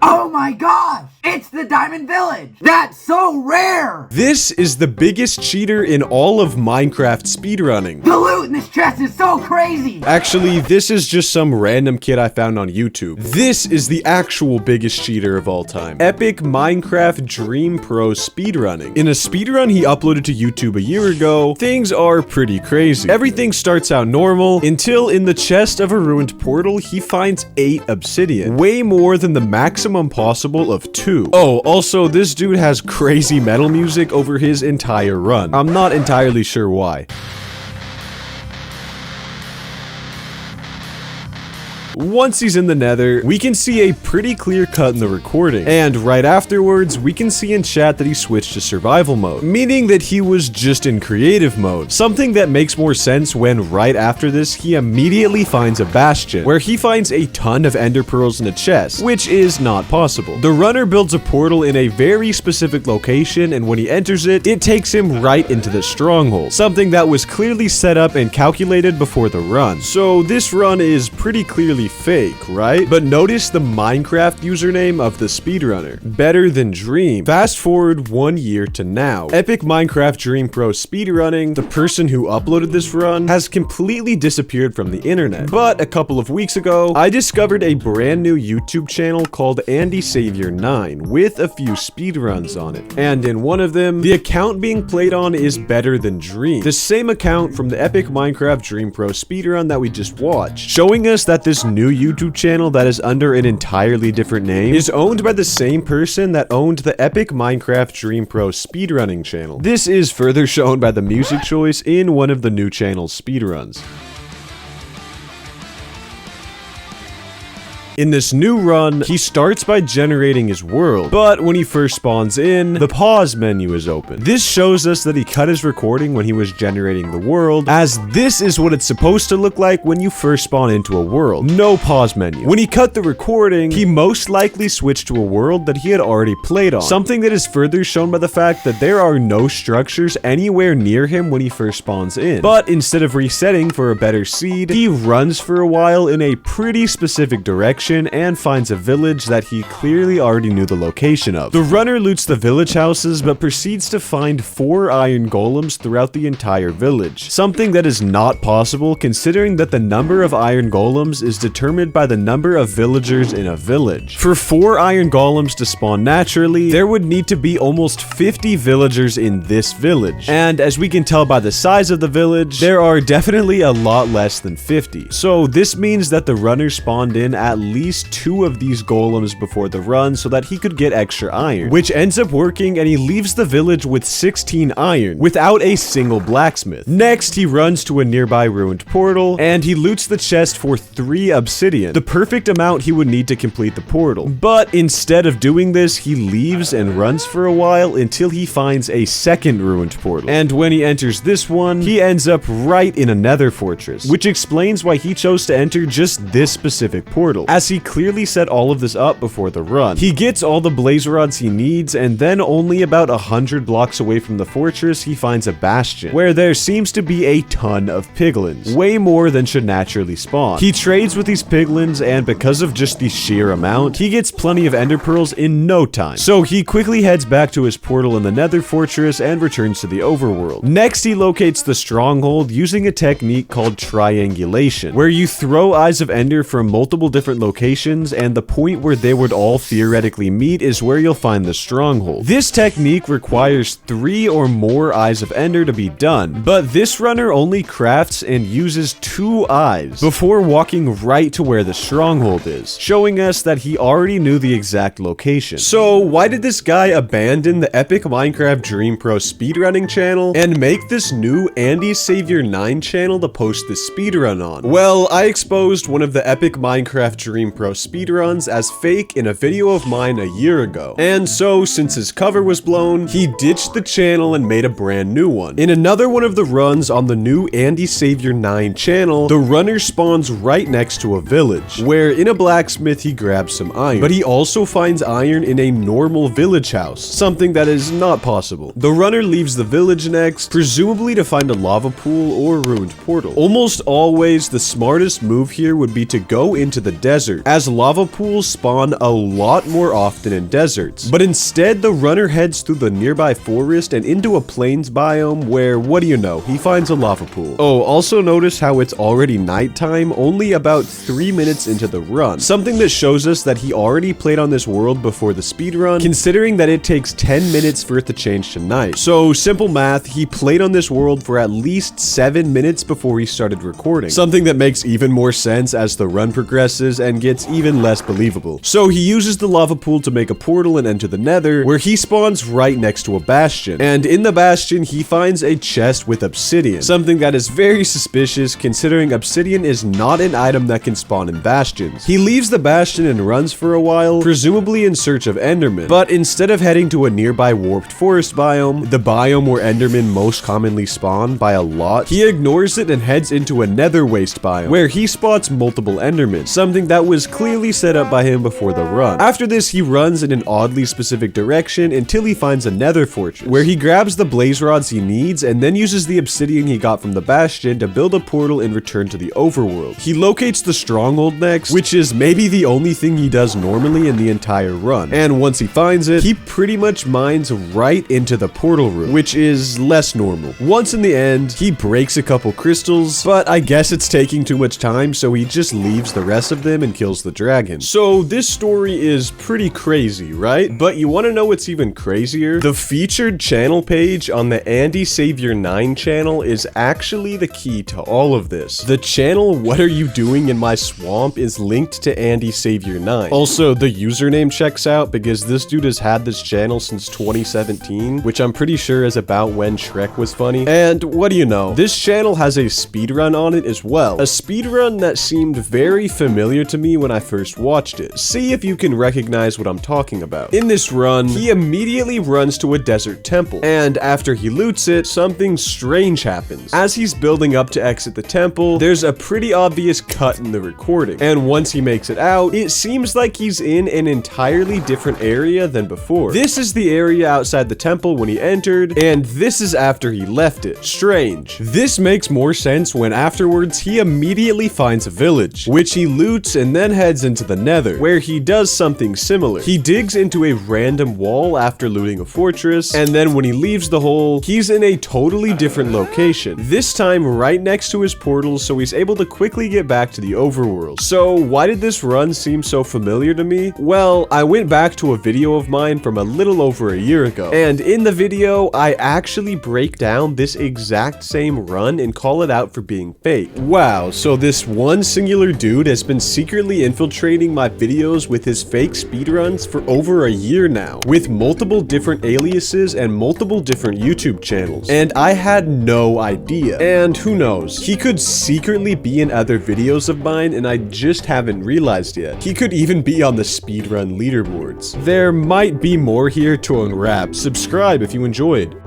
Oh my gosh! It's the Diamond Village! That's so rare! This is the biggest cheater in all of Minecraft speedrunning. The loot in this chest is so crazy! Actually, this is just some random kid I found on YouTube. This is the actual biggest cheater of all time. Epic Minecraft Dream Pro Speedrunning. In a speedrun he uploaded to YouTube a year ago, things are pretty crazy. Everything starts out normal until in the chest of a ruined portal he finds 8 obsidian. Way more than the maximum possible of 2. Oh, also this dude has crazy metal music over his entire run. I'm not entirely sure why. Once he's in the nether, we can see a pretty clear cut in the recording, and right afterwards, we can see in chat that he switched to survival mode, meaning that he was just in creative mode, something that makes more sense when right after this, he immediately finds a bastion, where he finds a ton of ender pearls in a chest, which is not possible. The runner builds a portal in a very specific location, and when he enters it, it takes him right into the stronghold, something that was clearly set up and calculated before the run. So this run is pretty clearly fake, right? But notice the Minecraft username of the speedrunner. Better than Dream. Fast forward 1 year to now. Epic Minecraft Dream Pro Speedrunning, the person who uploaded this run, has completely disappeared from the internet. But a couple of weeks ago, I discovered a brand new YouTube channel called AndySavior9 with a few speedruns on it. And in one of them, the account being played on is Better Than Dream. The same account from the Epic Minecraft Dream Pro Speedrun that we just watched, showing us that this new YouTube channel that is under an entirely different name is owned by the same person that owned the Epic Minecraft Dream Pro Speedrunning channel. This is further shown by the music choice in one of the new channel's speedruns. In this new run, he starts by generating his world, but when he first spawns in, the pause menu is open. This shows us that he cut his recording when he was generating the world, as this is what it's supposed to look like when you first spawn into a world. No pause menu. When he cut the recording, he most likely switched to a world that he had already played on, something that is further shown by the fact that there are no structures anywhere near him when he first spawns in. But instead of resetting for a better seed, he runs for a while in a pretty specific direction and finds a village that he clearly already knew the location of. The runner loots the village houses but proceeds to find 4 iron golems throughout the entire village, something that is not possible considering that the number of iron golems is determined by the number of villagers in a village. For 4 iron golems to spawn naturally, there would need to be almost 50 villagers in this village, and as we can tell by the size of the village, there are definitely a lot less than 50. So this means that the runner spawned in at least 2 of these golems before the run so that he could get extra iron, which ends up working, and he leaves the village with 16 iron without a single blacksmith. Next, he runs to a nearby ruined portal and he loots the chest for 3 obsidian, the perfect amount he would need to complete the portal. But instead of doing this, he leaves and runs for a while until he finds a second ruined portal. And when he enters this one, he ends up right in a nether fortress, which explains why he chose to enter just this specific portal, as he clearly set all of this up before the run. He gets all the blaze rods he needs, and then only about 100 blocks away from the fortress, he finds a bastion, where there seems to be a ton of piglins, way more than should naturally spawn. He trades with these piglins, and because of just the sheer amount, he gets plenty of ender pearls in no time. So he quickly heads back to his portal in the nether fortress and returns to the overworld. Next, he locates the stronghold using a technique called triangulation, where you throw eyes of ender from multiple different locations, and the point where they would all theoretically meet is where you'll find the stronghold. This technique requires 3 or more eyes of ender to be done, but this runner only crafts and uses 2 eyes before walking right to where the stronghold is, showing us that he already knew the exact location. So why did this guy abandon the Epic Minecraft Dream Pro Speedrunning channel and make this new AndySavior9 channel to post this speedrun on? Well, I exposed one of the Epic Minecraft Dream Pro speedruns as fake in a video of mine a year ago, and so since his cover was blown, he ditched the channel and made a brand new one. In another one of the runs on the new AndySavior9 channel, the runner spawns right next to a village, where in a blacksmith he grabs some iron, but he also finds iron in a normal village house, something that is not possible. The runner leaves the village next, presumably to find a lava pool or ruined portal. Almost always, the smartest move here would be to go into the desert desert, as lava pools spawn a lot more often in deserts. But instead, the runner heads through the nearby forest and into a plains biome where, what do you know, he finds a lava pool. Oh, also notice how it's already nighttime, only about 3 minutes into the run. Something that shows us that he already played on this world before the speedrun, considering that it takes 10 minutes for it to change to night. So, simple math, he played on this world for at least 7 minutes before he started recording. Something that makes even more sense as the run progresses and gets even less believable. So he uses the lava pool to make a portal and enter the nether, where he spawns right next to a bastion. And in the bastion, he finds a chest with obsidian. Something that is very suspicious considering obsidian is not an item that can spawn in bastions. He leaves the bastion and runs for a while, presumably in search of endermen. But instead of heading to a nearby warped forest biome, the biome where endermen most commonly spawn by a lot, he ignores it and heads into a nether waste biome, where he spots multiple endermen, something that was clearly set up by him before the run. After this, he runs in an oddly specific direction until he finds a nether fortress, where he grabs the blaze rods he needs and then uses the obsidian he got from the bastion to build a portal and return to the overworld. He locates the stronghold next, which is maybe the only thing he does normally in the entire run. And once he finds it, he pretty much mines right into the portal room, which is less normal. Once in the end, he breaks a couple crystals, but I guess it's taking too much time, so he just leaves the rest of them and kills the dragon. So this story is pretty crazy, right? But you want to know what's even crazier? The featured channel page on the Andy Savior 9 channel is actually the key to all of this. The channel What Are You Doing in My Swamp is linked to Andy Savior 9. Also, the username checks out because this dude has had this channel since 2017, which I'm pretty sure is about when Shrek was funny. And what do you know? This channel has a speedrun on it as well. A speedrun that seemed very familiar to me when I first watched it. See if you can recognize what I'm talking about. In this run, he immediately runs to a desert temple, and after he loots it, something strange happens. As he's building up to exit the temple, there's a pretty obvious cut in the recording, and once he makes it out, it seems like he's in an entirely different area than before. This is the area outside the temple when he entered, and this is after he left it. Strange. This makes more sense when afterwards he immediately finds a village, which he loots and then heads into the nether, where he does something similar. He digs into a random wall after looting a fortress, and then when he leaves the hole, he's in a totally different location, this time right next to his portal, so he's able to quickly get back to the overworld. So why did this run seem so familiar to me? Well, I went back to a video of mine from a little over a year ago, and in the video, I actually break down this exact same run and call it out for being fake. Wow, so this one singular dude has been secretly infiltrating my videos with his fake speedruns for over a year now, with multiple different aliases and multiple different YouTube channels, and I had no idea. And who knows, he could secretly be in other videos of mine and I just haven't realized yet. He could even be on the speedrun leaderboards. There might be more here to unwrap. Subscribe if you enjoyed.